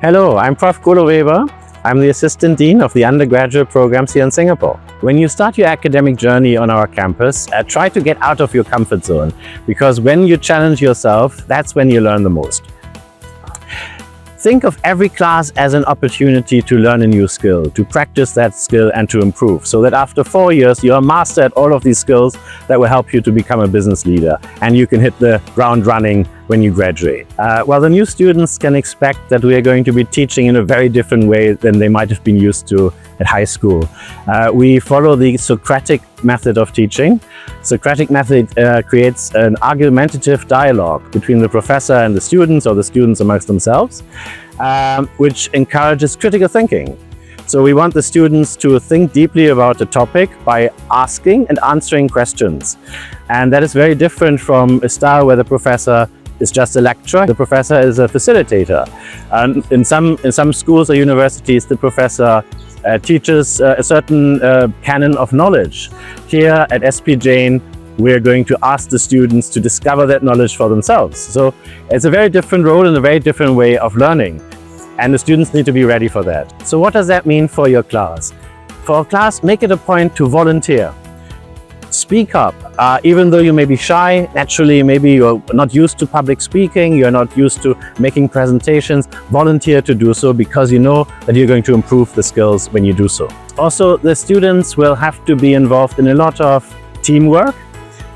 Hello, I'm Prof. Golo Weber. I'm the Assistant Dean of the Undergraduate Programs here in Singapore. When you start your academic journey on our campus, try to get out of your comfort zone, because when you challenge yourself, that's when you learn the most. Think of every class as an opportunity to learn a new skill, to practice that skill and to improve, so that after 4 years you're a master at all of these skills that will help you to become a business leader and you can hit the ground running when you graduate. Well, the new students can expect that we are going to be teaching in a very different way than they might have been used to at high school. We follow the Socratic method of teaching. Socratic method creates an argumentative dialogue between the professor and the students, or the students amongst themselves, which encourages critical thinking. So we want the students to think deeply about a topic by asking and answering questions. And that is very different from a style where the professor is just a lecturer. The professor is a facilitator. And in some schools or universities, the professor teaches a certain canon of knowledge. Here at SP Jain, we're going to ask the students to discover that knowledge for themselves. So it's a very different role and a very different way of learning. And the students need to be ready for that. So what does that mean for your class? For a class, make it a point to volunteer. Speak up. Even though you may be shy, naturally, maybe you're not used to public speaking, you're not used to making presentations, volunteer to do so, because you know that you're going to improve the skills when you do so. Also, the students will have to be involved in a lot of teamwork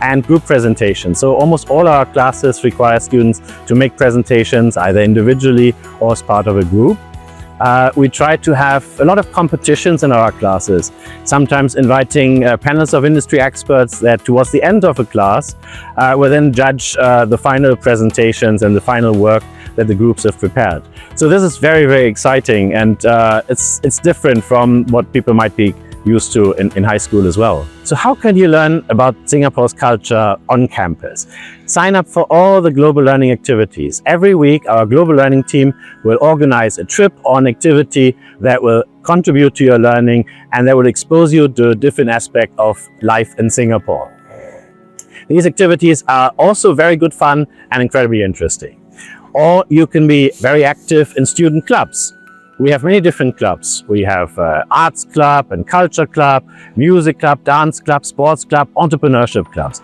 and group presentations. So almost all our classes require students to make presentations either individually or as part of a group. We try to have a lot of competitions in our classes, sometimes inviting panels of industry experts that towards the end of a class will then judge the final presentations and the final work that the groups have prepared. So this is very, very exciting, and it's different from what people might be used to in high school as well. So how can you learn about Singapore's culture on campus? Sign up for all the global learning activities. Every week, our global learning team will organize a trip or an activity that will contribute to your learning and that will expose you to a different aspect of life in Singapore. These activities are also very good fun and incredibly interesting. Or you can be very active in student clubs. We have many different clubs. We have arts club and culture club, music club, dance club, sports club, entrepreneurship clubs.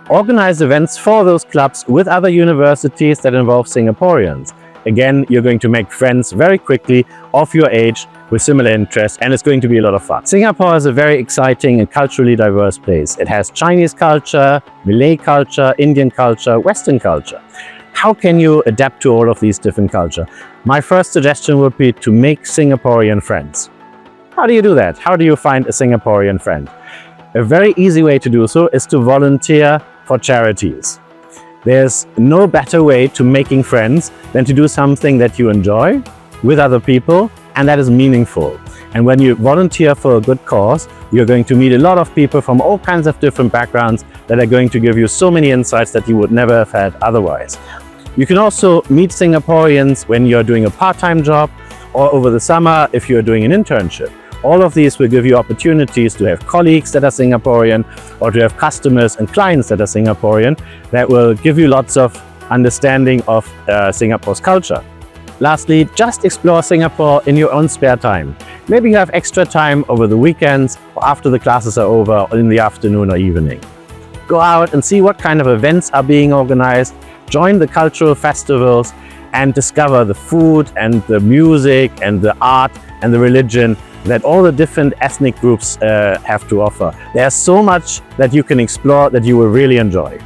Organize events for those clubs with other universities that involve Singaporeans. Again, you're going to make friends very quickly of your age with similar interests, and it's going to be a lot of fun. Singapore is a very exciting and culturally diverse place. It has Chinese culture, Malay culture, Indian culture, Western culture. How can you adapt to all of these different cultures? My first suggestion would be to make Singaporean friends. How do you do that? How do you find a Singaporean friend? A very easy way to do so is to volunteer for charities. There's no better way to making friends than to do something that you enjoy with other people and that is meaningful. And when you volunteer for a good cause, you're going to meet a lot of people from all kinds of different backgrounds that are going to give you so many insights that you would never have had otherwise. You can also meet Singaporeans when you're doing a part-time job or over the summer if you're doing an internship. All of these will give you opportunities to have colleagues that are Singaporean or to have customers and clients that are Singaporean that will give you lots of understanding of Singapore's culture. Lastly, just explore Singapore in your own spare time. Maybe you have extra time over the weekends or after the classes are over or in the afternoon or evening. Go out and see what kind of events are being organized, join the cultural festivals, and discover the food and the music and the art and the religion that all the different ethnic groups have to offer. There's so much that you can explore that you will really enjoy.